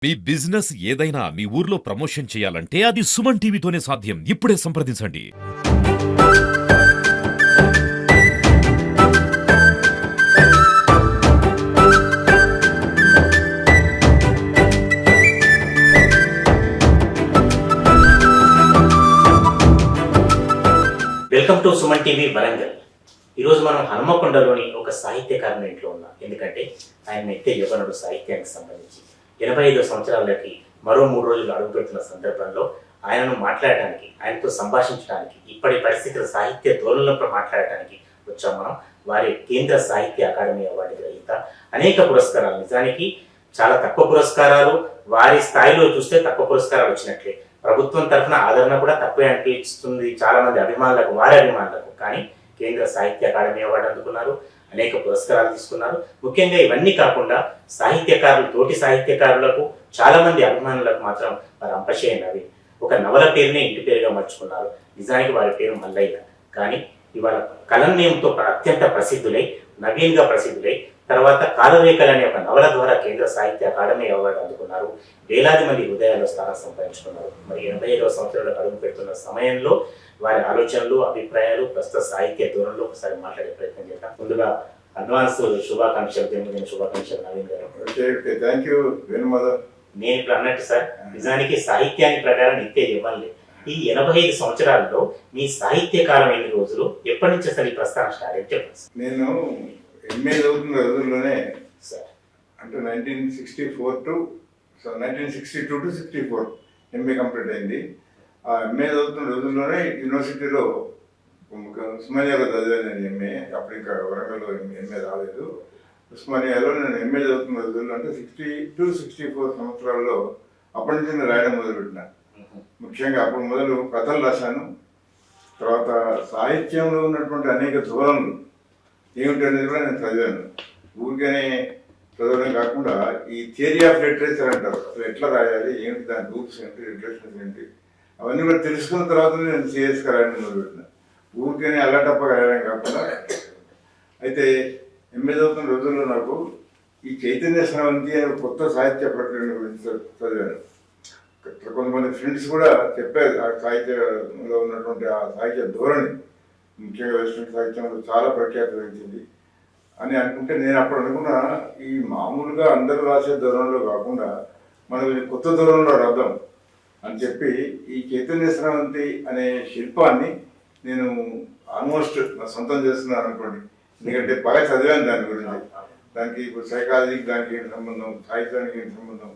మీ business ఏదైనా మీ ఊర్లో promotion చేయాలంటే అది సుమన్ టీవీతోనే సాధ్యం. ఇప్పుడే సంప్రదించండి. Welcome to Suman TV Warangal. ఈరోజు మనం హనుమకొండలోని ఒక సాహిత్యకారుని ఇంట్లో ఉన్నాం. ఎందుకంటే ఆయన నిత్య యువనుడు సాహిత్యానికి సంబంధించి 85 సంవత్సరాలకి మరో 3 రోజులు అడుగుపెడుతున్న సందర్భంలో ఆయనను మాట్లాడటానికి, ఆయనతో సంభాషించడానికి, ఇప్పటి పరిస్థితుల సాహిత్య ధోరణులపై మాట్లాడటానికి వచ్చాం మనం. వారి కేంద్ర సాహిత్య అకాడమీ అవార్డు గ్రహీత, అనేక పురస్కారాలు, నిజానికి చాలా తక్కువ పురస్కారాలు, వారి స్థాయిలో చూస్తే తక్కువ పురస్కారాలు వచ్చినట్లే. ప్రభుత్వం తరఫున ఆదరణ కూడా తక్కువే అనిపిస్తుంది చాలా మంది అభిమానులకు, వారి అభిమానులకు. కానీ కేంద్ర సాహిత్య అకాడమీ అవార్డు అందుకున్నారు, అనేక పురస్కారాలు తీసుకున్నారు. ముఖ్యంగా ఇవన్నీ కాకుండా సాహిత్యకారులు, తోటి సాహిత్యకారులకు, చాలా మంది అభిమానులకు మాత్రం వారి అంపశయ్య నవీన్ ఒక నవల పేరునే ఇంటి పేరుగా మర్చుకున్నారు. నిజానికి వారి పేరు మల్లయ్య. కానీ ఇవాళ కలన్యంతో అత్యంత ప్రసిద్ధులై, నవీన్గా ప్రసిద్ధులై, తర్వాత కాలరేఖలు అనే ఒక నవల ద్వారా కేంద్ర సాహిత్య అకాడమీ అవార్డు అందుకున్నారు. వేలాది మంది హృదయాల్లో స్థానం సంపాదించుకున్నారు. మరి 85వ సంవత్సరంలో అడుగు పెడుతున్న సమయంలో వారి ఆలోచనలు, అభిప్రాయాలు, ప్రస్తుత సాహిత్య ధోరణిలో ఒకసారి మాట్లాడే ప్రయత్నం చేద్దాం. ముందుగా అడ్వాన్స్ శుభాకాంక్షలు, జన్మదిన శుభాకాంక్షలు నవీన్ గారు. Thank you Venumadhav. నేను ఇప్పుడు అన్నట్టు సార్, నిజానికి సాహిత్యానికి ప్రకారం నిత్య ఇవ్వాలి. ఈ 85 సంవత్సరాల్లో మీ సాహిత్య కాలం ఎన్ని రోజులు, ఎప్పటి నుంచి అసలు ఈ ప్రస్థానం స్టార్ట్ అయ్యి చెప్పండి. నేను ఎంఏ చదువుతున్న రోజుల్లోనే సార్, అంటే 1962 టు 64 ఎంఏ కంప్లీట్ అయింది. ఆ ఎంఏ చదువుతున్న రోజుల్లోనే యూనివర్సిటీలో ఉస్మానియాలో చదివాను నేను ఎంఏ. అప్పుడు ఇంకా వరంగల్లో ఎంఏ రాలేదు. ఉస్మానియాలో నేను ఎంఏ చదువుతున్న రోజుల్లో అంటే 62-64 సంవత్సరాల్లో అప్పటి నుంచి నేను రాయడం మొదలుపెట్టిన. ముఖ్యంగా అప్పుడు మొదలు కథలు రాశాను. తర్వాత సాహిత్యంలో ఉన్నటువంటి అనేక ధోరణులు ఏమిటి అనేది కూడా నేను చదివాను. ఊరికనే చదవడం కాకుండా ఈ థియరీ ఆఫ్ లిటరేచర్ అంటారు, అసలు ఎట్లా రాయాలి, ఏమిటి దాని రూల్స్ ఏంటి, లిటరేచర్ ఏంటి, అవన్నీ కూడా తెలుసుకున్న తర్వాత నేను సీరియస్గా రాయడం మొదలుపెట్టిన. ఊరికనే అల్లాటప్పగా రాయడం కాకుండా. అయితే ఎంఏ చదువుతున్న రోజుల్లో నాకు ఈ చైతన్య స్రవంతి అనే కొత్త సాహిత్య ప్రక్రియ గురించి చదివాను. కొంతమంది ఫ్రెండ్స్ కూడా చెప్పారు ఆ సాహిత్యంలో ఉన్నటువంటి ఆ సాహిత్య ధోరణి ముఖ్యంగా వెస్ట్రన్ సాహిత్యంలో చాలా ప్రఖ్యాతి వహించింది అని అనుకుంటే, నేను అప్పుడు అనుకున్నా ఈ మామూలుగా అందరూ రాసే ధోరణిలో కాకుండా మనం ఇది కొత్త ధోరణిలో రాద్దాం అని చెప్పి ఈ చైతన్య స్రవంతి అనే శిల్పాన్ని నేను ఆల్మోస్ట్ నా సొంతం చేస్తున్నాను అనుకోండి. ఎందుకంటే బాగా చదివాను దాని గురించి. దానికి ఇప్పుడు సైకాలజీకి దానికి ఏంటి సంబంధం, సాహిత్యానికి ఏంటి సంబంధం,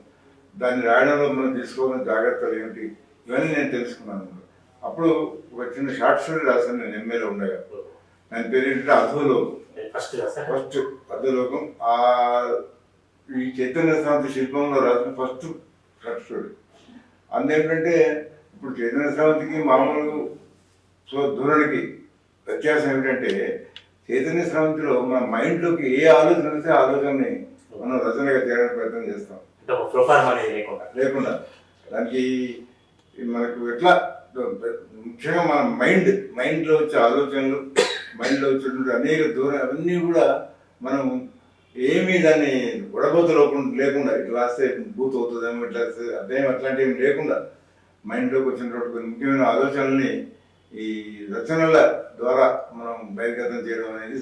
దాన్ని రాయడంలో మనం తీసుకోవాల్సిన జాగ్రత్తలు ఏమిటి, ఇవన్నీ నేను తెలుసుకున్నాను. అప్పుడు ఒక చిన్న షార్ట్ స్టోరీ రాశాను నేను ఎంఏలో ఉండగా. దాని పేరు ఏంటంటే అధోలోకం. ఫస్ట్ అధోలోకం ఈ చైతన్య స్రవంతి శిల్పంలో రాసిన ఫస్ట్ షార్ట్ స్టోరీ. అందుకేంటంటే ఇప్పుడు చైతన్య స్రవంతికి మామూలు ధోరణికి వ్యత్యాసం ఏమిటంటే, చైతన్య స్రవంతిలో మన మైండ్లోకి ఏ ఆలోచన వస్తే ఆ ఆలోచనని మనం రచనగా చేయడానికి ప్రయత్నం చేస్తాం. లేకుండా దానికి మనకు ఎట్లా ముఖ్యంగా మన మైండ్లో వచ్చే ఆలోచనలు, మైండ్లో వచ్చేటువంటి అనేక దూరం అవన్నీ కూడా మనం ఏమీ దాన్ని ఉడబోత లేకుండా ఇట్లా రాస్తే బూత్ అవుతుందేమో, ఇట్లా అదేం అట్లాంటివి లేకుండా మైండ్లోకి వచ్చినటువంటి కొన్ని ముఖ్యమైన ఆలోచనల్ని ఈ రచనల ద్వారా మనం బహిర్గతం చేయడం అనేది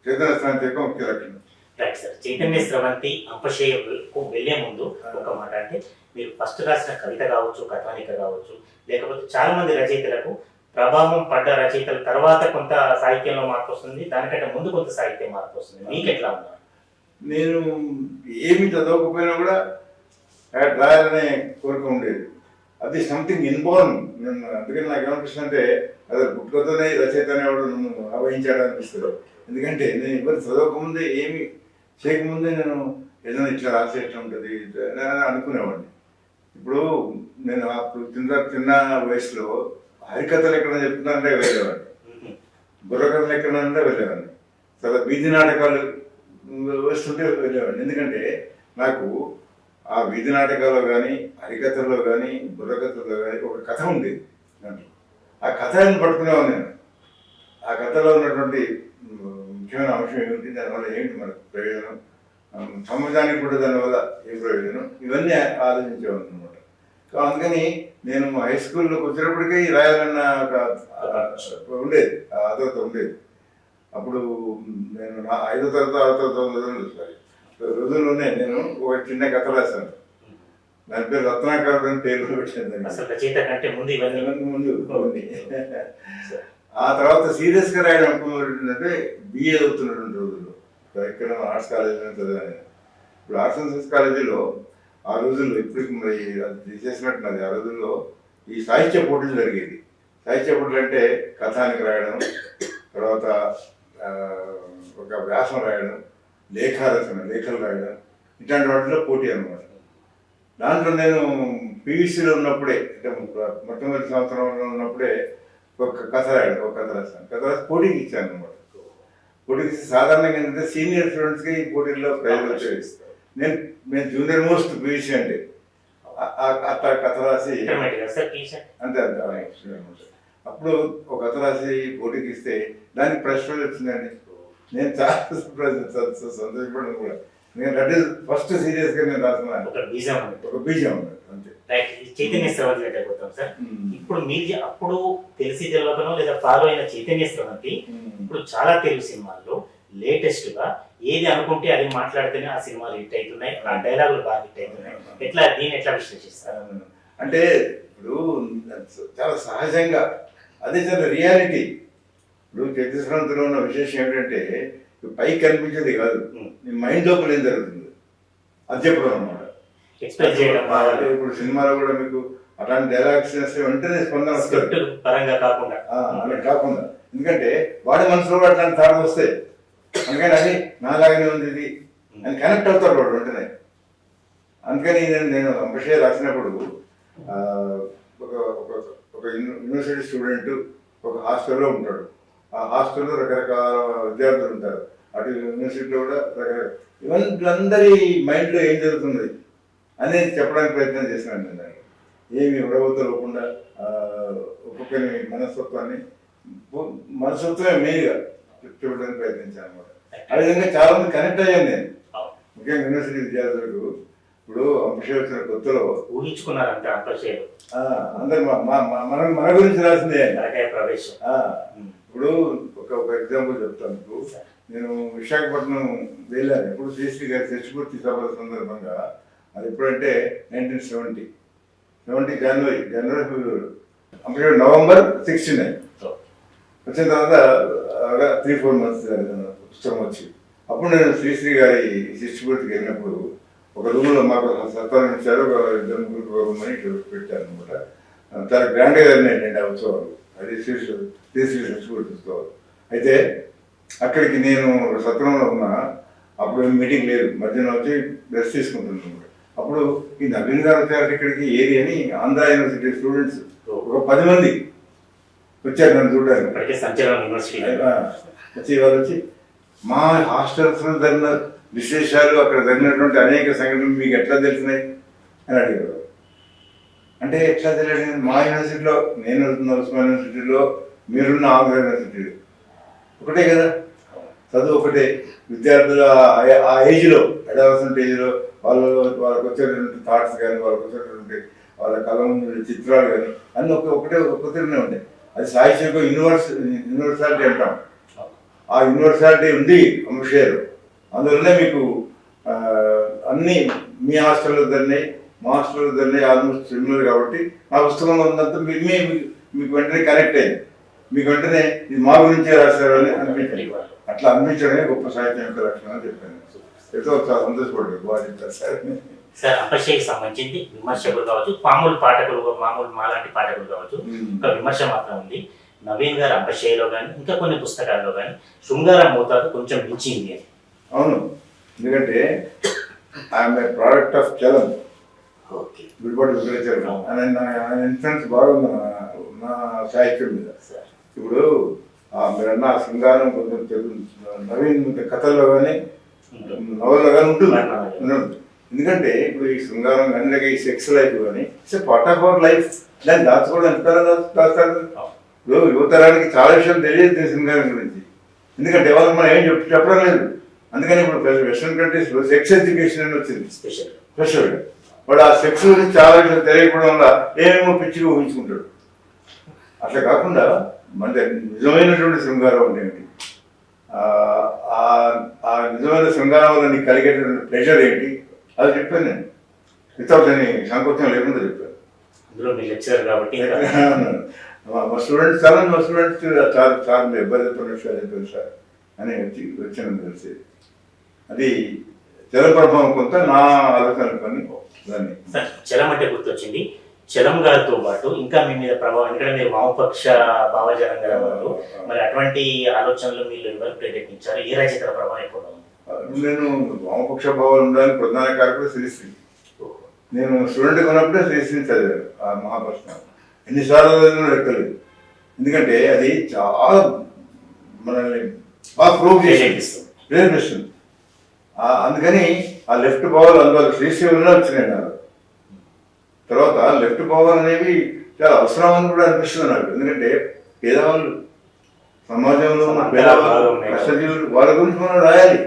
చైతన్య స్రవంతి యొక్క ముఖ్య లక్షణం. Right sir. చైతన్య స్రవంతి అంపశయ్యకు వెళ్లే ముందు ఒక మాట, అంటే మీరు ఫస్ట్ రాసిన కవిత కావచ్చు, కథానిక కావచ్చు, లేకపోతే చాలా మంది రచయితలకు ప్రభావం పడ్డ రచయితల తర్వాత కొంత సాహిత్యంలో మార్పు వస్తుంది, దానికంటే ముందు కొంత సాహిత్యం మార్పు వస్తుంది. మీకు ఎట్లా ఉన్నా? నేను ఏమి చదవకపోయినా కూడా రాయాలనే కోరిక ఉండేది. అది సంథింగ్ ఇన్బోర్న్. నేను అందుకని నాకు ఏమనిపిస్తుంది అంటే అది పుట్టుకతోనే రచయిత అనేవాడు నన్ను ఆవహించాడు అనిపిస్తుంది. ఎందుకంటే నేను ఎవరు చదవకముందే, ఏమి చేయకముందే నేను ఏదైనా ఇట్లా రాసే ఎట్లా ఉంటుంది అనుకునేవాడిని. ఇప్పుడు నేను అప్పుడు చిన్న వయసులో హరికథలు ఎక్కడ చెప్తున్నారంటే వెళ్ళేవాడిని, బుర్రకథలు ఎక్కడంటే వెళ్ళేవాడిని, తర్వాత వీధి నాటకాలు వస్తుంటే వెళ్ళేవాడిని. ఎందుకంటే నాకు ఆ వీధి నాటకాల్లో కానీ, హరికథల్లో కానీ, బుర్రకథల్లో కానీ ఒక కథ ఉంది. ఆ కథని పట్టుకునేవాడిని నేను. ఆ కథలో ఉన్నటువంటి ముఖ్యమైన అంశం ఏమిటి, దానివల్ల ఏంటి మనకు ప్రయోజనం, సమాజానికి కూడా దానివల్ల ఏం ప్రయోజనం, ఇవన్నీ ఆలోచించేవాళ్ళు అనమాట. సో అందుకని నేను హై స్కూల్లోకి వచ్చినప్పటికీ రాయాలన్న ఒక ఉండేది, ఆదరత ఉండేది. అప్పుడు నేను నా 5వ తరగతి 6వ తరగతి రోజుల్లోనే నేను ఒక చిన్న కథ రాశాను. దాని పేరు రత్నాకరుడు అని పేరు పెట్టాను. ముందు ఉంది. ఆ తర్వాత సీరియస్గా రాయడం అనుకున్నట్టే బిఏ చదువుతున్నటువంటి రోజుల్లో ఇక్కడ ఆర్ట్స్ కాలేజీలో చదివాను. ఇప్పుడు ఆర్ట్స్ అండ్ సైన్స్ కాలేజీలో ఆ రోజుల్లో ఇప్పటికి మరి అది తీసేసినట్టున్నది. ఆ రోజుల్లో ఈ సాహిత్య పోటీలు జరిగేది. సాహిత్య పోటీలు అంటే కథానికి రాయడం, తర్వాత ఒక వ్యాసం రాయడం, లేఖలు రాయడం, ఇట్లాంటి వాటిలో పోటీ అనమాట. దాంట్లో నేను పీయూసీలో ఉన్నప్పుడే, అంటే మొట్టమొదటి సంవత్సరంలో ఉన్నప్పుడే ఒక కథ రాశాను. కథ రాసి పోటీకి ఇచ్చాను అనమాట. పోటీకి ఇచ్చి సాధారణంగా ఏంటంటే సీనియర్ స్టూడెంట్స్కి ఈ పోటీల్లో ప్రైజ్ వచ్చేది. నేను జూనియర్ మోస్ట్ పీయూసీ అంటే అట్లా కథ రాసి అంతే అప్పుడు ఒక కథ రాసి పోటీకి ఇస్తే దానికి ప్రెస్ వచ్చిందండి. నేను చాలా సంతోషపడను కూడా. నేను దట్ ఈస్ ఫస్ట్ సీరియస్గా నేను రాస్తున్నాను. ఒక బీజం అంతే. చైతన్య శ్రవంతి దగ్గర పోతాం సార్. ఇప్పుడు మీరు అప్పుడు తెలిసి తెలియకనో లేదా ఫాలో అయిన చైతన్య శ్రవంతి ఇప్పుడు చాలా తెలుగు సినిమాల్లో లేటెస్ట్ గా ఏది అనుకుంటే అది మాట్లాడితేనే ఆ సినిమాలు హిట్ అవుతున్నాయి, ఆ డైలాగులు బాగా హిట్ అవుతున్నాయి. దీన్ని ఎట్లా విశ్లేషిస్తారు? అంటే ఇప్పుడు చాలా సహజంగా అదే చాలా రియాలిటీ. ఇప్పుడు చైతన్య శ్రవంతిలో ఉన్న విశేషం ఏమిటంటే పైకి కనిపించేది కాదు, నీ మైండ్ లోపల ఏం జరుగుతుంది అది చెప్పడం అనమాట. ఇప్పుడు సినిమాలో కూడా మీకు అట్లాంటి డైలాగ్స్ చేస్తే వెంటనే స్పందన వస్తుంది పరంగా కాకుండా అలా కాకుండా. ఎందుకంటే వాడి మనసులో కూడా అట్లాంటి థాట్ వస్తాయి. అందుకని అది నాలాగానే ఉంది ఇది అని కనెక్ట్ అవుతాడు వాడు వెంటనే. అందుకని నేను అంబశయ్య రాసినప్పుడు ఒక యూనివర్సిటీ స్టూడెంట్ ఒక హాస్టల్లో ఉంటాడు. ఆ హాస్టల్లో రకరకాల విద్యార్థులు ఉంటారు. అటు యూనివర్సిటీలో కూడా రకరకాల ఇవన్నీ మైండ్లో ఏం జరుగుతుంది అనేది చెప్పడానికి ప్రయత్నం చేసినాను నేను. ఏమి ఉడవతలకుండా ఒక్కొక్కరి మనస్తత్వమే మెయిన్గా చూడడానికి ప్రయత్నించాను అనమాట. ఆ విధంగా చాలా మంది కనెక్ట్ అయ్యాను నేను, ముఖ్యంగా యూనివర్సిటీ విద్యార్థులకు. ఇప్పుడు అంబశయ్య వచ్చిన కొత్తలో ఊహించుకున్నారంటే అందరు మన గురించి రాసిందే. ఇప్పుడు ఒక ఎగ్జాంపుల్ చెప్తాను మీకు. నేను విశాఖపట్నం వెళ్ళాను. ఎప్పుడు శ్రీశ్రీ గారి చచ్చిపూర్తి సభల సందర్భంగా. అది ఎప్పుడంటే 1970 జనవరి ఫిబ్రవరి నవంబర్ 69 వచ్చిన తర్వాత 3-4 months పుస్తకం వచ్చి అప్పుడు నేను శ్రీశ్రీ గారి శిష్యపూర్తికి వెళ్ళినప్పుడు ఒక రూమ్లో మాకు సత్తాన్ని ఇచ్చారు. ఒక 2-3 రూమ్ అని పెట్టారు అనమాట. చాలా గ్రాండ్గా జరిగినాయండి ఆ ఉత్సవాలు. అది శ్రీశ్రీ శిష్యపూర్తి ఉత్సవాలు. అయితే అక్కడికి నేను సత్రంలో ఉన్నా. అప్పుడు మీటింగ్ లేదు, మధ్యాహ్నం వచ్చి రెస్ట్ తీసుకుంటున్నాను. అప్పుడు ఈ నవీన్ గారు వచ్చారు ఇక్కడికి ఏది అని ఆంధ్ర యూనివర్సిటీ స్టూడెంట్స్ ఒక 10 మంది వచ్చారు నన్ను చూడడానికి. వచ్చి వాళ్ళు వచ్చి మా హాస్టల్స్ జరిగిన విశేషాలు, అక్కడ జరిగినటువంటి అనేక సంఘటనలు మీకు ఎట్లా తెలిసినాయి అని అడిగారు. అంటే ఎట్లా తెలియదు, మా యూనివర్సిటీలో నేను వెళ్తున్న ఉస్మాన్ యూనివర్సిటీలో మీరున్న ఆంధ్ర యూనివర్సిటీలో ఒకటే కదా, చదువు ఒకటే. విద్యార్థులు ఆ ఏజ్లో, అడవలసిన ఏజ్లో వాళ్ళకి వచ్చేటువంటి థాట్స్ కానీ, వాళ్ళకి వచ్చేటువంటి వాళ్ళ కళ ముందు చిత్రాలు కానీ అన్నీ ఒకటినే ఉంటాయి. అది సాహిత్యంలో యూనివర్సాలిటీ అంటాం. ఆ యూనివర్సాలిటీ ఉంది అంబశయ్యలో. అందువల్లనే మీకు అన్నీ మీ హాస్టల్లో జరిగినాయి, మా హాస్టల్లో జరిగినాయి, ఆల్మోస్ట్ సిమిలర్. కాబట్టి ఆ పుస్తకంలో ఉన్నంత మీకు వెంటనే కనెక్ట్ అయింది. మీకు వెంటనే ఇది మా గురించే రాశారు అని అనిపించింది. అట్లా అనిపించడమే గొప్ప సాహిత్యం యొక్క లక్షణం అని చెప్పాను. ఎంతో చాలా సంతోషపడ్డారు బాగా సార్. అంబశయ్యకి సంబంధించింది విమర్శకులు కావచ్చు, మామూలు మాలాంటి పాఠకులు కావచ్చు, ఒక విమర్శ మాత్రం ఉంది. నవీన్ గారు అంబశయ్యలో కానీ ఇంకా కొన్ని పుస్తకాల్లో కానీ శృంగార మోతాదు కొంచెం మించింది అని. అవును, ఎందుకంటే I'm a product of Chalam, Gudipati literature. ఆయన ఇన్ఫ్లుయెన్స్ బాగుంది నా సాహిత్యం మీద. ఇప్పుడు మీరన్న శృంగారం కొంచెం నవీన్ కథల్లో కానీ నవల్లో కానీ ఉంటుంది. ఎందుకంటే ఇప్పుడు ఈ శృంగారం కానీ ఈ సెక్స్ లైఫ్ కానీ it's part of our life. దాన్ని దాచుకోవడం ఎంత దాస్తారు. ఇప్పుడు యువతరానికి చాలా విషయాలు తెలియదు శృంగారం గురించి. ఎందుకంటే ఎవరు మనం ఏం చెప్పడం లేదు. అందుకని ఇప్పుడు వెస్ట్రన్ కంట్రీస్లో సెక్స్ ఎడ్యుకేషన్ అని వచ్చింది స్పెషల్. స్పెషల్గా. వాడు ఆ సెక్స్ గురించి చాలా ఇట్లా తెలియకపోవడం వల్ల ఏమేమో పిచ్చిగా ఊహించుకుంటాడు. అట్లా కాకుండా మన నిజమైనటువంటి శృంగారం అంటే ఏంటి, ఆ నిజమైన శృంగారం వల్ల నీకు కలిగేటటువంటి ప్లెజర్ ఏంటి అది చెప్పాను నేను, వితౌట్ అని సంకోచం లేకుండా చెప్పాను. అందులో మీ లెక్చరర్ కాబట్టి మా స్టూడెంట్స్ చాలా మా స్టూడెంట్స్ చాలా చాలా మీరు ఇబ్బంది చెప్పిన విషయాలు చెప్పారు సార్ అని వచ్చిన తెలిసి అది జల ప్రభావం కొంత నా ఆలోచన పని దాన్ని. సార్ చలం అంటే గుర్తొచ్చింది. చలం గారితో పాటు ఇంకా మీ మీద ప్రభావం, ఎందుకంటే మీరు వామపక్ష భావజాలం గల వారు, మరి అటువంటి ఆలోచనలు మీరు ఎవరు ప్రేరేపించారు? ఏ రచయితల ప్రభావం ఎక్కువ ఉంది? నేను వామపక్ష భావాలు ఉండడానికి ప్రధాన కారకుడు శ్రీశ్రీ. నేను స్టూడెంట్ ఉన్నప్పుడే శ్రీశ్రీని చదివాను ఆ మహాప్రశ్న. ఎన్నిసార్లు చదివినా లెక్కలేదు, ఎందుకంటే అది చాలా మనల్ని బాగా ప్రూవ్ చేసి ప్రేరేపిస్తుంది. అందుకని ఆ లెఫ్ట్ భావాలు అందువల్ల శ్రీశ్రీ వల్ల వచ్చినాయి నాకు. తర్వాత లెఫ్ట్ భావాలు అనేవి చాలా అవసరం అని కూడా అనిపిస్తుంది నాకు, ఎందుకంటే పేదవాళ్ళు సమాజంలో ఉన్న పేదవాళ్ళు కష్టజీవులు వాళ్ళ గురించి మనం రాయాలి,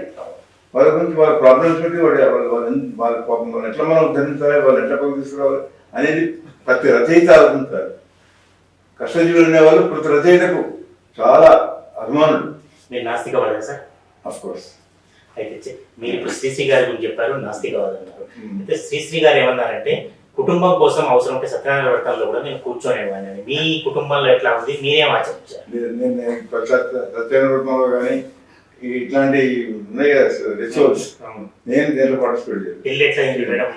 వాళ్ళ గురించి వాళ్ళ ప్రాబ్లమ్స్ పెట్టి వాళ్ళ పాపం వాళ్ళని ఎట్లా మనం ఉద్ధరించాలి, వాళ్ళు ఎట్లా పక్కకు తీసుకురావాలి అనేది ప్రతి రచయిత ఆలోచించాలి. కష్టజీవులు అనేవాళ్ళు ప్రతి రచయితకు చాలా అభిమానులు. మీరు నాస్తికవాదా సార్? Of course. అయితే మీరు ఇప్పుడు శ్రీశ్రీ గారి గురించి చెప్పారు, నాస్తికవాదం అన్నారు. అయితే శ్రీశ్రీ గారు ఏమన్నారంటే కుటుంబం కోసం అవసరం ఉంటే సత్యనారాయణ వ్రతాల్లో కూడా నేను కూర్చొనేవాడిని. మీ కుటుంబంలో ఎట్లా ఉంది, మీరేం ఆచరించారు? నేను సత్యనారాయణ వ్రతంలో కానీ ఇట్లాంటి ఉన్నాయి కదా రిచువల్స్, నేను దీంట్లో పార్టిసిపేట్ చేయాలి. పెళ్లి ఎట్లా అయింది మేడం?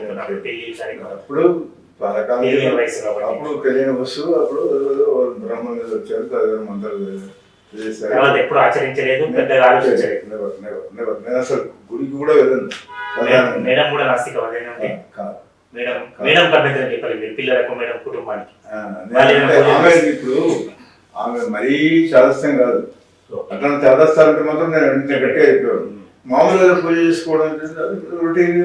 పెళ్లి అప్పుడు అప్పుడు తెలియని వస్తువు, అప్పుడు బ్రహ్మ మీద వచ్చారు, చదివారు, మంత్రాలు చేశారు. ఎప్పుడు ఆచరించలేదు, పెద్దగా ఆలోచించలేదు. నేను అసలు గుడికి కూడా వెళ్ళను. మేడం కూడా నాస్తికవాదేనంటే మేడం మేడం కర్ణించని చెప్పాలి మీరు పిల్లలకు మేడం కుటుంబానికి. ఆమె ఇప్పుడు ఆమె మరీ చాదస్తం కాదు, అట్లా చాదస్తాలంటే మాత్రం నేను వెంటనే గట్టిగా చెప్పేవాడు. మామూలుగా పూజ చేసుకోవడం రొటీన్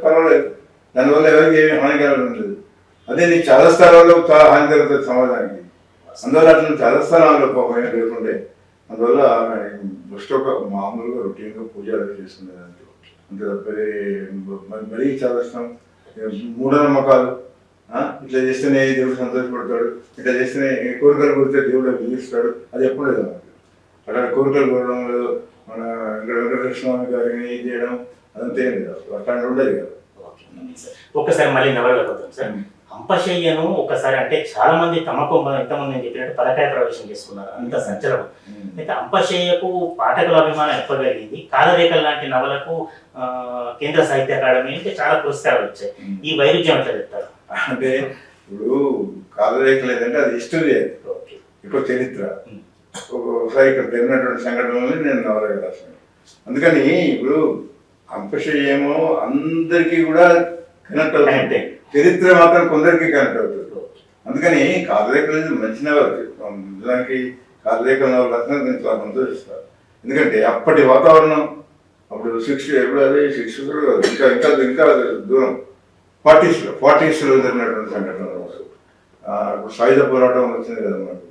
పర్వాలేదు, దానివల్ల ఎవరికి ఏమి హానికరం లేదు. అదే నీ చాదస్థానాల్లో చాలా హాని జరుగుతుంది సమాజానికి. అందువల్ల అట్లా చాదస్థానాల్లో పాపం లేకుండే, అందువల్ల ఆమె ఫస్ట్ ఒక మామూలుగా రొటీన్గా పూజ చేసుకునేది అంతే. అంతే తప్ప మరీ చాదస్తాం మూఢనమ్మకాలు, ఇట్లా చేస్తేనే దేవుడు సంతోషపడతాడు, ఇట్లా చేస్తేనే కోరికలు కోరితే దేవుడు విధిస్తాడు, అది ఎప్పుడు లేదు మనకి. అట్లా కోరికలు కోరడం లేదు, మన వెంకటేశ్వర స్వామి గారిని ఇది చేయడం అదంతా ఏం లేదు, అట్లాంటి ఉండదు కదా. ఒక్కసారి మళ్ళీ నవలకు వద్దాం సార్. అంపశయ్యను ఒకసారి అంటే చాలా మంది తమకు ఇంతమంది నేను చెప్పినట్టు పరకాయ ప్రవేశం చేసుకున్నారు, అంత సంచలనం. అయితే అంపశయ్యకు పాఠకుల అభిమానం ఎప్పుడు కలిగింది. కాలరేఖలు లాంటి నవలకు కేంద్ర సాహిత్య అకాడమీ అంటే చాలా పురస్కారాలు వచ్చాయి. ఈ వైరుధ్యం ఎట్లా చెప్తారు? అంటే ఇప్పుడు కాలరేఖలు ఏదంటే అది హిస్టరీ, ఇప్పుడు చరిత్ర. ఒకసారి ఇక్కడ జరిగినటువంటి సంఘటనలు నేను నవలగా రాశాను. అందుకని ఇప్పుడు అంపశయ్యేమో అందరికీ కూడా కనెక్ట్ అవుతుంది, చరిత్ర మాత్రం కొందరికి కనెక్ట్ అవుతుంది. అందుకని కాలరేఖలు మంచి నవలు, నిజానికి కాలరేఖల నవలు రచన నేను చాలా సంతోషిస్తాను. ఎందుకంటే అప్పటి వాతావరణం, అప్పుడు 60 ఎప్పుడు అదే 60 ఇంకా ఇంకా ఇంకా దూరం 40s జరిగినటువంటి సంఘటనలు. ఇప్పుడు సాయుధ పోరాటం వచ్చింది కదా మనకు.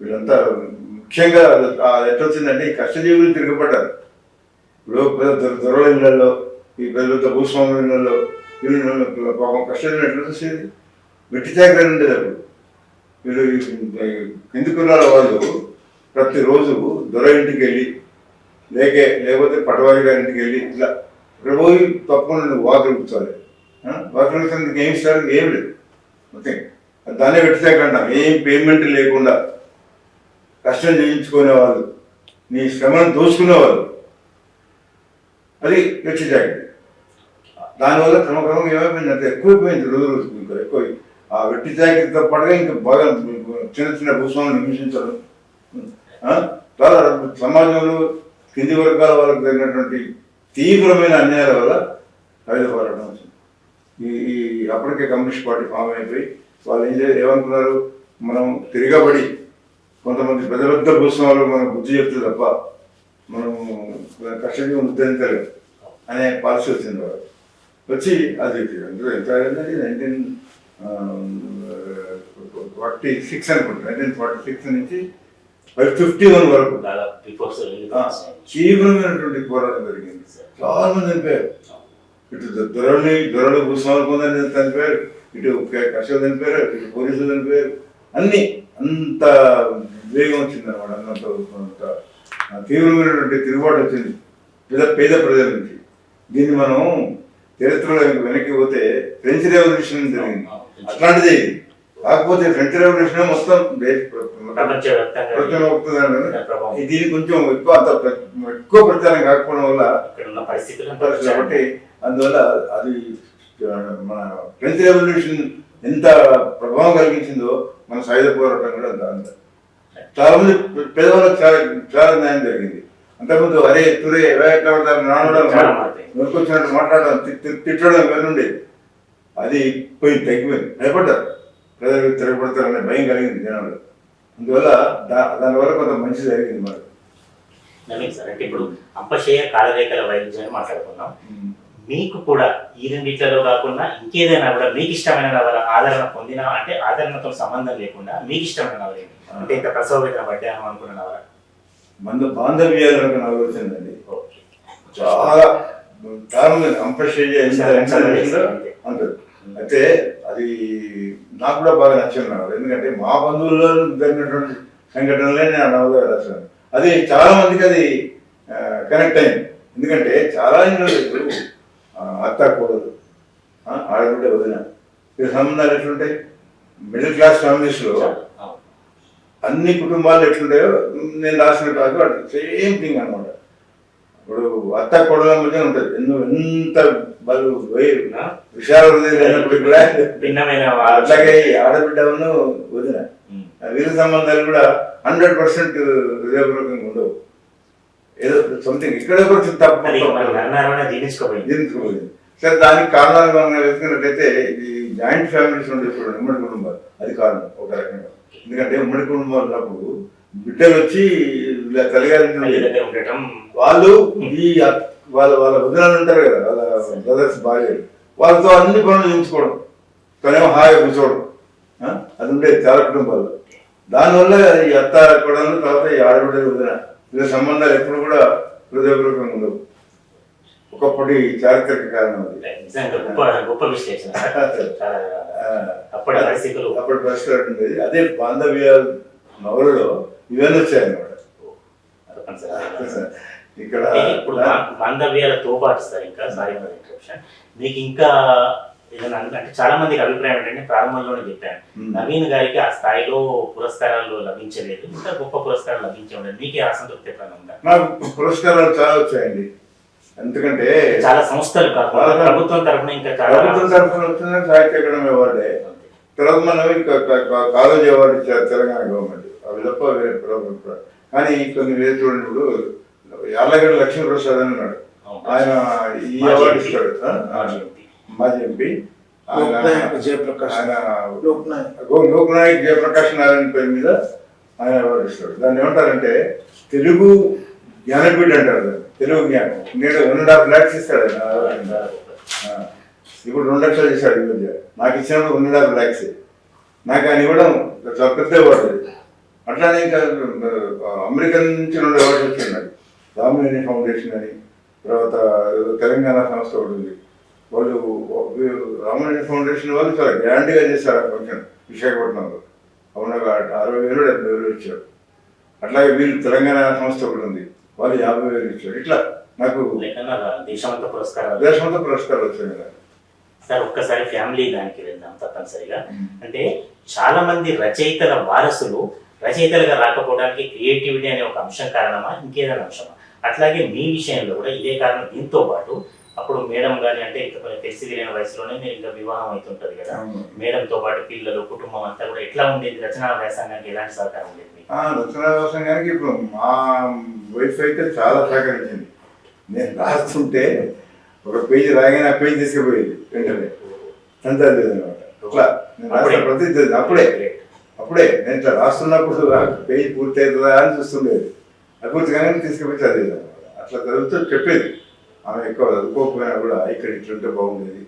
వీళ్ళంతా ముఖ్యంగా ఎట్లా వచ్చిందంటే ఈ కష్టజీవులు తిరగబడ్డారు. ఇప్పుడు దొరల ఇళ్లలో, ఈ పెద్ద భూస్వామి ఇళ్లలో వీళ్ళు పాపం కష్టజీవులు ఎట్లా చూసేది, వెట్టి చాకరీ ఉండేది. అప్పుడు వీళ్ళు కింది కులాల వాళ్ళు ప్రతిరోజు దొర ఇంటికి వెళ్ళి లేకపోతే పటవారి గారి ఇంటికి వెళ్ళి ఇట్లా ఇక్కడ పోయి తప్పకుండా వాకులు కూర్చోవాలి. వాకులు కూర్చోడానికి ఏమి ఇస్తారు, ఏం లేదు. ఓకే, దాన్నే పెట్టాకంట. ఏం పేమెంట్ లేకుండా కష్టం చేయించుకునేవాళ్ళు, నీ శ్రమను దోచుకునేవాళ్ళు, అది వెట్టి జాకెట్. దానివల్ల క్రమక్రమంగా ఏమైపోయింది అంటే ఎక్కువైపోయింది, రోజు రోజుకు ఇంకా ఎక్కువ. ఆ వెట్టి జాకెట్తో పాటుగా ఇంకా బాగా చిన్న చిన్న భూస్వాములు హింసించడం, చాలా సమాజంలో కింది వర్గాల వాళ్ళకు జరిగినటువంటి తీవ్రమైన అన్యాయాల వల్ల సాయుధ పోరాటం వచ్చింది. ఈ అప్పటికే కమ్యూనిస్ట్ పార్టీ ఫామ్ అయిపోయి వాళ్ళు ఏమనుకున్నారు, మనం తిరగబడి కొంతమంది పెద్ద పెద్ద భూస్వాములు మనం బుద్ధి చెప్తే తప్ప మనం కష్టజీవులు ఉద్ధరించలేము అనే పాలసీ వచ్చింది. వాళ్ళు వచ్చి అది ఎంత 1946 అనుకుంటారు. 1946 నుంచి మరి 51 వరకు దాదాపు బిఫోర్ తీవ్రమైనటువంటి పోరాటం జరిగింది. చాలా మంది చనిపోయారు. ఇటు దొరలు భూస్వాములు కొందరు చనిపోయారు, ఇటు కర్షకులు చనిపోయారు, ఇటు పోలీసులు చనిపోయారు. అన్ని అంత వేగం వచ్చింది అనమాట. అంత తీవ్రమైనటువంటి తిరుగుబాటు వచ్చింది పేద ప్రజల నుంచి. దీన్ని మనం చరిత్రలో వెనక్కి పోతే ఫ్రెంచ్ రెవల్యూషన్ జరిగింది, అట్లాంటిదే ఇది. కాకపోతే ఫ్రెంచ్ రెవల్యూషన్ మొత్తం దీని కొంచెం ఎక్కువ ప్రచారం కాకపోవడం వల్ల పరిస్థితి కాబట్టి అందువల్ల అది మన ఫ్రెంచ్ రెవల్యూషన్ ఎంత ప్రభావం కలిగించిందో మన సాయుధ పోరాటం కూడా అంత చాలా మంది పేదవాళ్ళకి చాలా న్యాయం జరిగింది. అంతకుముందు అరే తురే ఎట్లా పడతారు నానడం నొక్కొచ్చినట్టు మాట్లాడడం తిట్టడం ఇవన్నీ ఉండేది. అది పోయి తగ్గిపోయింది. భయపడ్డారు, ప్రజలు తిరగబడతారనే భయం కలిగింది జనాలు. అందువల్ల దానివల్ల కొంత మంచి జరిగింది మనకు. నవీన్ సార్, అంటే ఇప్పుడు అంపశయ కాలరేఖల వైద్యం మాట్లాడుకున్నాం. మీకు కూడా ఈ రెండిట్లలో కాకుండా ఇంకేదైనా కూడా మీకు ఇష్టమైన నవల ఆదరణ పొందిన, అంటే ఆదరణతో సంబంధం లేకుండా మీకు ఇష్టమైన నవల ఏంటి? అంటే ఇంత ప్రసవ వేదన పడ్డాను అనుకున్న నవల మన బాంధవ్యాలు నవల వచ్చిందండి. చాలా చాలా అంపశయ అంటారు. అయితే అది నాకు కూడా బాగా నచ్చిన నవల. ఎందుకంటే మా బంధువుల్లో జరిగినటువంటి సంఘటనలే నేను ఆ నవల రాశాను. అది చాలా మందికి అది కనెక్ట్ అయింది. ఎందుకంటే చాలా ఇంట్లో అత్త కూడదు, ఆడబిడ్డ వదిన, ఈ సంబంధాలు ఎట్లుంటాయి. మిడిల్ క్లాస్ ఫ్యామిలీస్లో అన్ని కుటుంబాలు ఎట్లుంటాయో నేను రాసిన కాదు అటు సేమ్ థింగ్ అనమాట. ఇప్పుడు అత్త కొడల మధ్య ఉంటుంది. ఎంత వాళ్ళు విశాల హృదయమైనప్పుడు కూడా అట్లాగే ఆడబిడ్డను వదిన వీరి సంబంధాలు కూడా 100% హృదయపూర్వకంగా ఉండవు. ఏదో సంథింగ్ ఇక్కడ కొంచెం తప్పు జీర్ణించుకోపోయింది. సరే, దానికి కారణాలు మనం వెతుకున్నట్టయితే ఇది జాయింట్ ఫ్యామిలీస్ ఉండే చూడండి, ఉమ్మడి కుటుంబాలు, అది కారణం ఒక రకంగా. ఎందుకంటే ఉమ్మడి కుటుంబాలు ఉన్నప్పుడు బిడ్డలు వచ్చి తల్లిగారి వాళ్ళు ఈ వాళ్ళ వదినాలు ఉంటారు కదా, వాళ్ళ బ్రదర్స్ భార్యలు, వాళ్ళతో అన్ని పనులు చేయించుకోవడం, తనేమో హాయిగా కూర్చోవడం, అది ఉండేది చాలా కుటుంబాలు. దానివల్ల ఈ అత్త కొడలు, తర్వాత ఈ ఆడబిడ్డలు వదిన వీళ్ళ సంబంధాలు ఎప్పుడు కూడా హృదయపూర్వకంగా ఉండవు. ఒకప్పటి చారిత్రక కారణం అది. గొప్ప విశ్లేషణ. అప్పటి పరిస్థితులు ఉండేది. అదే బాంధవ్య నవలలో ఇవన్నీ వచ్చాయన్నమాట. ఇక్కడ ఇప్పుడు బాంధవ్యాలతో పాటు సార్ ఇంకా సారీ మీకు ఇంకా ఏదైనా అంటే చాలా మందికి అభిప్రాయం ఏంటంటే ప్రారంభంలోనే చెప్పాను, నవీన్ గారికి ఆ స్థాయిలో పురస్కారాలు లభించలేదు, ఇంకా గొప్ప పురస్కారాలు లభించే ఉండదు. మీకే అసంతృప్తి ఎప్పుడైనా ఉందా? నాకు పురస్కారాలు చాలా వచ్చాయండి. ఎందుకంటే చాలా సంస్థలు ప్రభుత్వం తరఫున ఇంకా ప్రభుత్వం తరఫున వచ్చిన సాహిత్య అకాడమీ అవార్డే, తర్వాత మనం ఇంకా కాలేజీ అవార్డు ఇచ్చారు తెలంగాణ గవర్నమెంట్, అవి తప్ప వేరే ప్రభుత్వం. కానీ కొన్ని వేరే చూడండి, ఇప్పుడు యార్లగడ్డ లక్ష్మీప్రసాద్ అని ఉన్నాడు, ఆయన ఈ అవార్డు ఇస్తాడు, మాజీ ఎంపీ. లోక్నాయక్ జయప్రకాష్ నారాయణ పేరు మీద ఆయన అవార్డు ఇస్తాడు. దాన్ని ఏమంటారంటే తెలుగు జ్ఞానపీఠ అంటారు, తెలుగు జ్ఞానం. నేను 1.5 lakhs ఇస్తాడు ఆయన. ఇప్పుడు 2 లక్షలు చేశాడు ఈ మధ్య. నాకు ఇచ్చినప్పుడు 1.5 lakhs. నాకు ఆయన ఇవ్వడం చాలా పెద్ద అవార్డు. అట్లానే ఇంకా అమెరికా నుంచి 2 అవార్డు వచ్చిన్నాడు, రామినేని ఫౌండేషన్ అని, తర్వాత తెలంగాణ సంస్థ ఒకటి ఉంది. వాళ్ళు రామినేని ఫౌండేషన్ వాళ్ళు చాలా గ్రాండ్గా చేశారు ఆ ఫంక్షన్ విశాఖపట్నంలో. అవునా, 60,000 70,000 ఇచ్చారు. అట్లాగే వీళ్ళు తెలంగాణ సంస్థ ఒకటి ఉంది, వాళ్ళు 50,000 ఇచ్చారు. ఇట్లా నాకు దేశమంతా పురస్కారాలు వచ్చాయి కదా. సార్, ఒక్కసారి ఫ్యామిలీ దానికి వెళ్దాం తప్పనిసరిగా. అంటే చాలా మంది రచయితల వారసులు రచయితలుగా రాకపోవడానికి క్రియేటివిటీ అనే ఒక అంశం కారణమా, ఇంకేదైనా అంశమా? అట్లాగే మీ విషయంలో కూడా ఇదే కారణం. దీంతో పాటు అప్పుడు మేడం కానీ, అంటే తెలిసి తెలియని వయసులోనే మీరు ఇంకా వివాహం అవుతుంటది కదా, మేడంతో పాటు పిల్లలు, కుటుంబం అంతా కూడా ఎట్లా ఉండేది? రచనా వ్యాసంగానికి ఎలాంటి సహకారం ఉండేది? రచనా వ్యాసంగానికి ఇప్పుడు మా వైఫ్ అయితే చాలా సహకరించింది. నేను రాస్తుంటే ఒక పేజీ రాగానే ఆ పేజీ తీసుకుపోయేది వెంటనే, సంతాలు లేదనమాట. అట్లా నేను రాసిన ప్రతి అప్పుడే నేను ఇట్లా రాస్తున్నప్పుడు పేజీ పూర్తి అవుతుందా అని చూస్తుండేది. పూర్తిగానే తీసుకుపోయి చదివేది అనమాట. అట్లా చదువుతూ చెప్పేది. ఆమె ఎక్కువ చదువుకోకపోయినా కూడా ఇక్కడ ఇట్లుంటే బాగుండేది,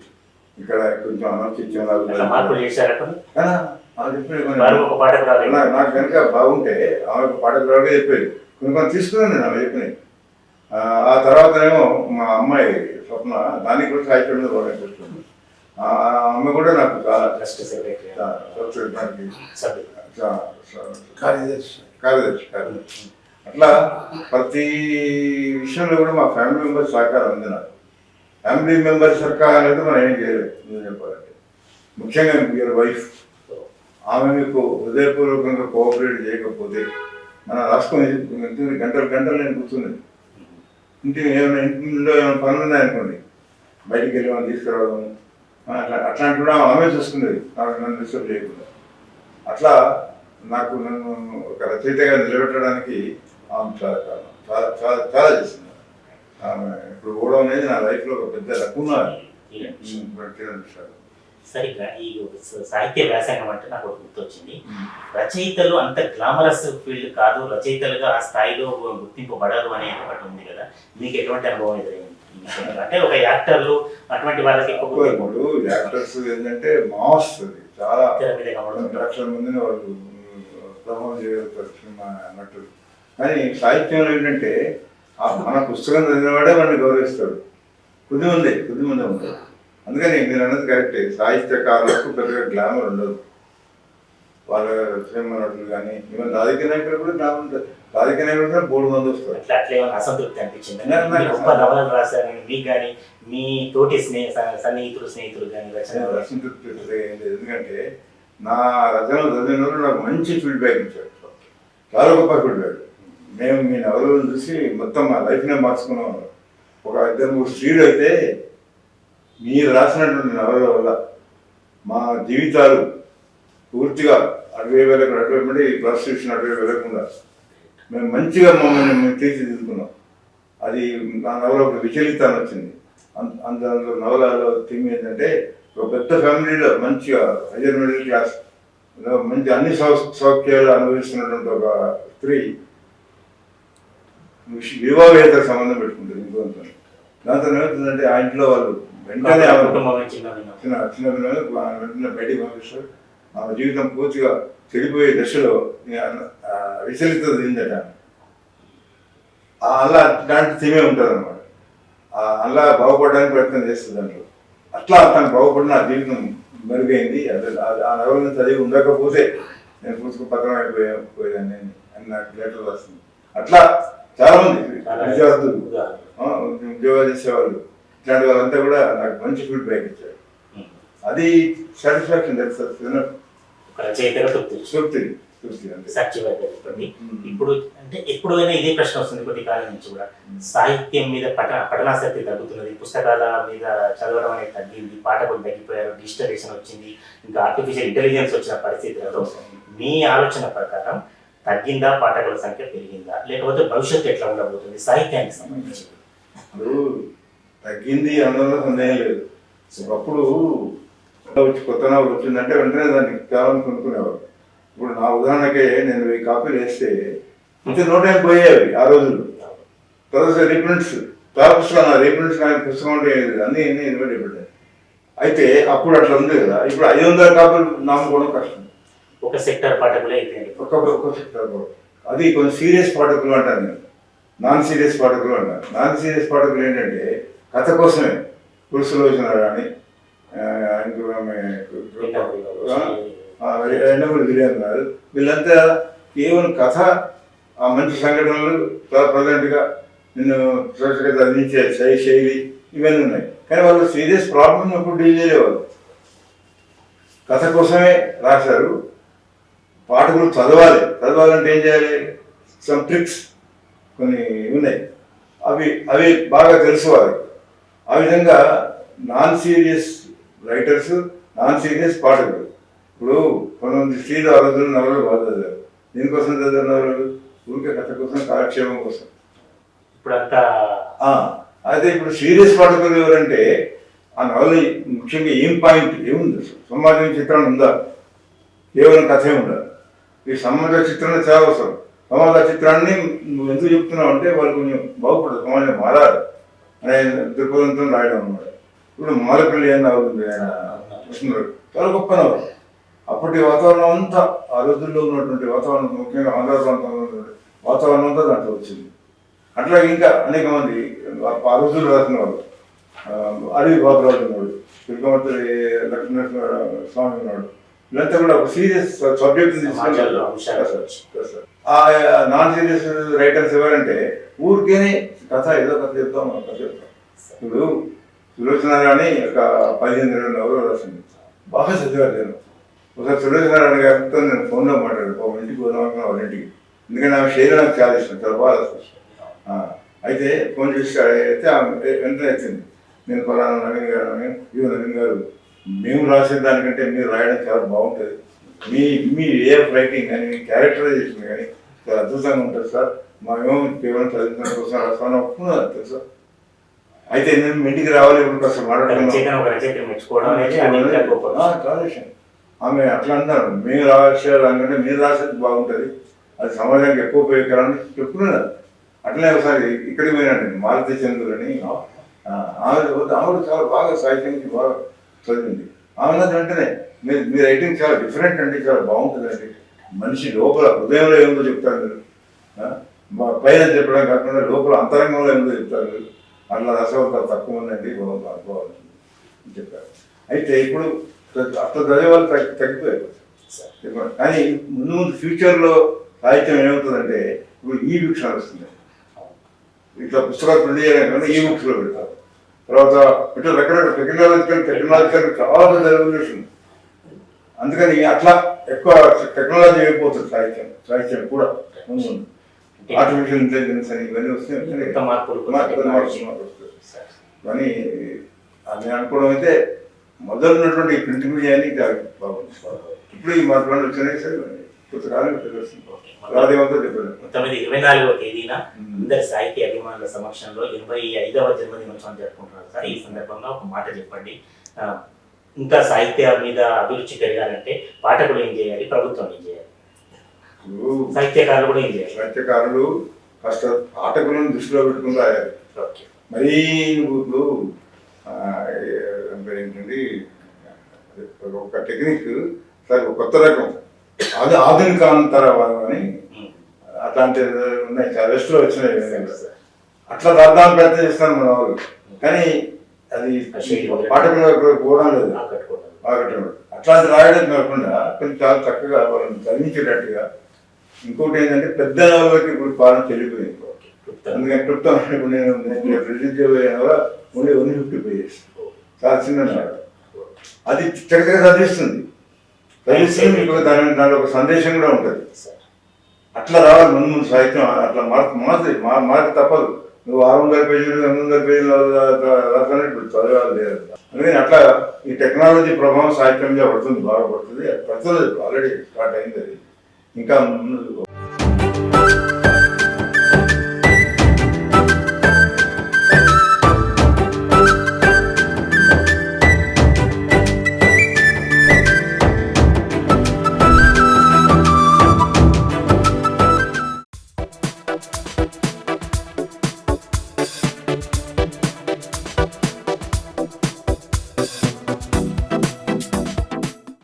ఇక్కడ కొంచెం అనౌచిత్యం చెప్పేది వారు ఒక పాఠకురాలు నాకు కనుక బాగుంటే ఆమె పాఠకురాలుగా చెప్పేది కొన్ని తీసుకున్నాను నేను ఆమె చెప్పినాయి. ఆ తర్వాతనేమో మా అమ్మాయి స్వప్న దానికి కూడా సాహిత్యం మీద బాగా ఇంట్రెస్ట్ ఉంది. ఆమె కూడా నాకు చాలా ట్రస్ట్ సెక్రటరీ కార్యదర్శి అట్లా ప్రతి విషయంలో కూడా మా ఫ్యామిలీ మెంబర్స్ సహకారం ఉంది. నాకు ఫ్యామిలీ మెంబర్స్ సహకారం అయితే మనం ఏం చేయలేదు నేను చెప్పాలంటే. ముఖ్యంగా మీరు వైఫ్ ఆమె మీకు హృదయపూర్వకంగా కోఆపరేట్ చేయకపోతే మన రాష్ట్రం గంటలు నేను కూర్చున్నది. ఇంటికి ఇంట్లో ఏమైనా పనులు ఉన్నాయనుకోండి, బయటికి వెళ్ళి మనం తీసుకురావడం అట్లాంటి కూడా ఆమె చూసుకునేది, నన్ను డిస్టర్బ్ చేయకుండా. అట్లా నన్ను ఒక రచయితగా నిలబెట్టడానికి ఆమె చాలా కారణం, చాలా చాలా చాలా చేసింది. ఆమె ఇప్పుడు ఓడడం అనేది నా లైఫ్లో ఒక పెద్ద రకున్నా విషయాలు. సరిగ్గా ఈ సాహిత్య వ్యాసంగం అంటే నాకు ఒకటి గుర్తొచ్చింది. రచయితలు అంత గ్లామరస్ ఫీల్డ్ కాదు, రచయితలుగా ఆ స్థాయిలో గుర్తింపబడరు అనే ఒకటి ఉంది కదా, మీకు ఎటువంటి అనుభవం ఎదురైంది? అంటే ఒక యాక్టర్లు అటువంటి వాళ్ళకి ఇప్పుడు యాక్టర్స్ ఏంటంటే మాస్ చాలా లక్షల మందిని వాళ్ళు ప్రభావం చేయగలుగుతారు సినిమా నటులు. కానీ సాహిత్యంలో ఏంటంటే మన పుస్తకం చదివినవాడే వాడిని గౌరవిస్తాడు. కొద్ది మంది ఉంటారు. అందుకని మీరు అన్నది కరెక్టే, సాహిత్యకారులకు పెద్దగా గ్లామర్ ఉండదు. వాళ్ళ సినిమా నటులు కానీ ఈవెన్ రాజకీయ నాయకులు కూడా గ్లామర్ ఉంటుంది. రాజకీయ నాయకులు కూడా 3 మంది వస్తారు. అసంతృప్తి అనిపించింది గొప్ప నవలలు రాశారని మీకు కానీ మీ తోటి స్నేహితులు కానీ అసంతృప్తి ఏం లేదు. ఎందుకంటే నా రచనలు చదివిన నాకు మంచి ఫీడ్బ్యాక్ ఇచ్చారు, చాలా గొప్ప ఫీడ్బ్యాక్. మేము మీ నవలను చూసి మొత్తం మా లైఫ్నే మార్చుకున్నాం. ఒక 2-3 స్త్రీలు అయితే మీరు రాసినటువంటి నవల వల్ల మా జీవితాలు పూర్తిగా అటువై వెళ్ళకుండా ప్రాస్టిట్యూషన్ అటువై వెళ్ళకుండా మేము మంచిగా మమ్మల్ని తీర్చిదిద్దుకున్నాం. అది నా నవల ఒక విచలితాన్ని వచ్చింది. అందులో నవలలో థీమ్ ఏంటంటే ఒక పెద్ద ఫ్యామిలీలో మంచిగా హయ్యర్ మిడిల్ క్లాస్ మంచి అన్ని సౌఖ్యాలు అనుభవిస్తున్నటువంటి ఒక స్త్రీ వివాహేతర సంబంధం పెట్టుకుంటుంది ఇంకొంత. దాంతో ఏమవుతుందంటే ఆ ఇంట్లో వాళ్ళు వెంటనే చిన్న వెంటనే బయటికి పంపిస్తారు. ఆమె జీవితం పూర్తిగా చెడిపోయే దశలో విచలిత చెందట. అలా ఇలాంటి థీమే ఉంటుంది అనమాట. అలా బాగుపడడానికి ప్రయత్నం చేస్తుంది దాంట్లో. అట్లా తను బాగుపడిన ఆ జీవితం మెరుగైంది. ఆ నవలను చదివి ఉండకపోతే నేను పుస్తకం పత్రం అయిపోయేదాన్ని అని నాకు లెటర్ వస్తుంది. అట్లా చాలా మంది విద్యార్థులు, ఉద్యోగాలు చేసేవాళ్ళు, ఇట్లాంటి వాళ్ళంతా కూడా నాకు మంచి ఫీడ్బ్యాక్ ఇచ్చారు. అది సాటిస్ఫాక్షన్. ఇప్పుడు అంటే ఎప్పుడైనా ఇదే ప్రశ్న వస్తుంది కొద్ది కాలం నుంచి కూడా, సాహిత్యం మీద పఠనాసక్తి తగ్గుతున్నది, పుస్తకాల మీద చదవడం అనేది తగ్గింది, పాఠకులు తగ్గిపోయారు, డిజిటలైజేషన్ వచ్చింది, ఇంకా ఆర్టిఫిషియల్ ఇంటెలిజెన్స్ వచ్చిన పరిస్థితులలో మీ ఆలోచన ప్రకారం తగ్గిందా, పాఠకుల సంఖ్య పెరిగిందా, లేకపోతే భవిష్యత్తు ఎట్లా ఉండబోతుంది సాహిత్యానికి సంబంధించి? ఇప్పుడు తగ్గింది అందులో సందేహం లేదు. ఒకప్పుడు కొత్త నవలు వచ్చిందంటే వెంటనే దాన్ని కావాలని కొనుక్కునేవారు. ఇప్పుడు నా ఉదాహరణకే నేను 1000 కాపీలు వేస్తే ఇంత 100 పోయేవి ఆ రోజుల్లో. తర్వాత రీప్రింట్స్, చాలా పుస్తకాలు రీప్రింట్స్ కానీ పుస్తకం ఉంటే అన్నీ ఇన్వైట్ అయిపోయాయి. అయితే అప్పుడు అట్లా ఉంది కదా. ఇప్పుడు 500 కాపీలు నమ్ముకోవడం కష్టం. ఒక సెక్టర్ పాఠకులే అయిపోయింది. ఒక సెక్టర్. అది కొంచెం సీరియస్ పాఠకులు అంటాను నేను, నాన్ సీరియస్ పాఠకులు అంటాను. నాన్ సీరియస్ పాఠకులు ఏంటంటే కథ కోసమే పురుషులోచన కానీ ఎండమూరి బిర్యానీ కాదు, వీళ్ళంతా కేవలం కథ, ఆ మంచి సంఘటనలు, చాలా ప్రజెంట్గా నిన్ను త్వరగా అందించే శైలి ఇవన్నీ ఉన్నాయి. కానీ వాళ్ళు సీరియస్ ప్రాబ్లమ్ ఎప్పుడు డీల్ చేయలేవాళ్ళు. కథ కోసమే రాశారు. పాఠకులు చదవాలంటే ఏం చేయాలి? సమ్ ట్రిక్స్ కొన్ని ఉన్నాయి, అవి బాగా తెలుసుకోవాలి. ఆ విధంగా non serious writers, non serious పాఠకులు. ఇప్పుడు కొంతమంది స్త్రీలు ఆ రోజుల్లో నవలలు బాగా చదివారు. దీనికోసం చదివారు నవలలు, ఊరికే కథ కోసం, కాలక్షేమం కోసం. ఇప్పుడంతా అయితే ఇప్పుడు సీరియస్ పాఠకులు ఎవరంటే ఆ నవల ముఖ్యంగా ఏం పాయింట్ ఏముంది, సమాజం చిత్రం ఉందా, కేవలం కథే ఉండాలి. ఈ సమాజ చిత్రాన్ని చాలా అవసరం. సమాజ చిత్రాన్ని నువ్వు ఎందుకు చెప్తున్నావు అంటే వాళ్ళు కొంచెం బాగుపడదు, సమాజం మారాలి అనే దృక్పథంతో రాయడం అనమాట. ఇప్పుడు మాలపల్లి అని నవల ఉంది, ఆయన కృష్ణుడు, చాలా గొప్ప నవల. అప్పటి వాతావరణం అంతా ఆ రోజుల్లో ఉన్నటువంటి వాతావరణం, ముఖ్యంగా ఆంధ్ర ప్రాంతంలో ఉన్నటువంటి వాతావరణం అంతా దాంట్లో వచ్చింది. అట్లా ఇంకా అనేక మంది ఆ రోజుల్లో రాసిన వాళ్ళు, అడవి బాబురాజు ఉన్నాడు, తిరుమతి లక్ష్మీనరసింహ స్వామి ఉన్నాడు. వీళ్ళంతా కూడా ఒక సీరియస్ సబ్జెక్ట్ సమాజంలో అంశాలు ఆ నాన్ సీరియస్ రైటర్స్ ఎవరంటే ఊరికేనే కథ ఏదో కథ చెప్తాం, మనం కథ చెప్తాం. ఇప్పుడు సులోచన రాణి ఒక 15-20 నవలు రాసింది, బాగా చదివారు నేను. ఒకసారి సులోచన రాణి గారితో నేను ఫోన్లో మాట్లాడాను, ఒక ఇంటికి పోదాం వాళ్ళ ఇంటికి. ఎందుకంటే ఆమె శైలి నాకు చాలా ఇష్టం, చాలా బాగా రాస్తుంది. అయితే ఫోన్ చేసి అయితే ఆమె వెంటనే వచ్చింది, నేను ఫలానా నవీన్ గారు, ఇవి నవీన్ గారు మేము రాసే దానికంటే మీరు రాయడం చాలా బాగుంటుంది, మీ వే ఆఫ్ రైటింగ్ కానీ మీ క్యారెక్టరైజేషన్ కానీ చాలా అద్భుతంగా ఉంటుంది సార్, మేమేమో కేవలం చదివిన కోసం రాస్తాను ఒప్పుకున్నారు తెలుసా. అయితే నేను మీ ఇంటికి రావాలి, ఇప్పుడు అసలు ట్రాన్సాక్షన్ ఆమె అట్లా అన్నారు, మేము రాసే దానికంటే మీరు రాసేది బాగుంటుంది, అది సమాజానికి ఎక్కువ ఉపయోగకరమని చెప్పుకున్నారు. అట్లనే ఒకసారి ఇక్కడికి పోయినాను, మారుతి చంద్రుడు అని, ఆమె చాలా బాగా సాహిత్యానికి బాగా చదివింది. ఆమె వెంటనే మీ రైటింగ్ చాలా డిఫరెంట్ అండి, చాలా బాగుంటుందండి, మనిషి లోపల హృదయంలో ఏముందో చెప్తారు మీరు, పైన చెప్పడం కాకుండా లోపల అంతరంగంలో ఏముందో చెప్తారు మీరు, అట్లా రసవత తక్కువ ఉందండి, బాగుంటుంది అని చెప్పారు. అయితే ఇప్పుడు అట్లా చదివే వాళ్ళు తగ్గిపోయారు. కానీ ముందు ముందు ఫ్యూచర్లో సాహిత్యం ఏమవుతుందంటే ఇప్పుడు ఈ బుక్స్ నడుస్తుంది, ఇట్లా పుస్తకాలు ప్రింట్ చేయడానికి ఈ బుక్స్లో పెడతారు. తర్వాత ఇట్లా రకరకాల టెక్నాలజికల్ చాలా పెద్ద రెవల్యూషన్. అందుకని అట్లా ఎక్కువ టెక్నాలజీ అయిపోతుంది సాహిత్యం కూడా ముందు. ఆర్టిఫిషియల్ ఇంటెలిజెన్స్ అని ఇవన్నీ వస్తాయి, కానీ అది అనుకోవడం అయితే మొదలు ఉన్నటువంటి ప్రింట్ మీడియాని బాగుంది. ఇప్పుడు ఈ మార్పులు వచ్చినాయి సరే పుస్తకాలు తెలుస్తుంది. 24వ తేదీన అందరి సాహిత్య అభిమానుల సమక్షంలో 85వ జన్మదినోత్సవం జరుపుకుంటున్నారు సార్. ఈ సందర్భంగా ఒక మాట చెప్పండి, ఇంకా సాహిత్య మీద అభిరుచి పెరగాలంటే పాఠకులు ఏం చేయాలి, ప్రభుత్వం ఏం చేయాలి, సాహిత్యకారులు కూడా ఏం చేయాలి? సాహిత్యకారులు ఫస్ట్ పాఠకులను దృష్టిలో పెట్టుకుని రాయాలి. మరీ ఇప్పుడు ఏంటంటే ఒక టెక్నిక్ సార్, ఒక కొత్త రకం అది ఆధునికాంతరవాదం అని అట్లాంటి ఉన్నాయి, చాలా వెస్ట్లో వచ్చినాయి. అట్లా రాద్దాం ప్రయత్నం చేస్తాను మన వాళ్ళు, కానీ అది పాఠకులు పోవడం లేదు, ఆగటం. అట్లాంటి రాయడం కాకుండా కొంచెం చాలా చక్కగా వాళ్ళని చదివించేటట్టుగా. ఇంకోటి ఏంటంటే పెద్ద నవలకి ఇప్పుడు పాలన చెల్లిపోయింది. అందుకని క్లుప్తం ఇప్పుడు నేను రిలీజ్ చేయబోయిన ఓన్లీ 150 pages, చాలా చిన్న నవల. అది చక్కగా చదివిస్తుంది మీకు, దానిలో ఒక సందేశం కూడా ఉంటుంది. అట్లా రావాలి ముందు ముందు సాహిత్యం, అట్లా మార్పు తప్పదు. నువ్వు 600 పేజీలు 800 పేజీలు రాసానే ఇప్పుడు చదవాలి లేదు. అందుకని అట్లా ఈ టెక్నాలజీ ప్రభావం సాహిత్యం మీద పడుతుంది, బాగా పడుతుంది. అది పడుతుంది, ఆల్రెడీ స్టార్ట్ అయింది. అది ఇంకా ముందు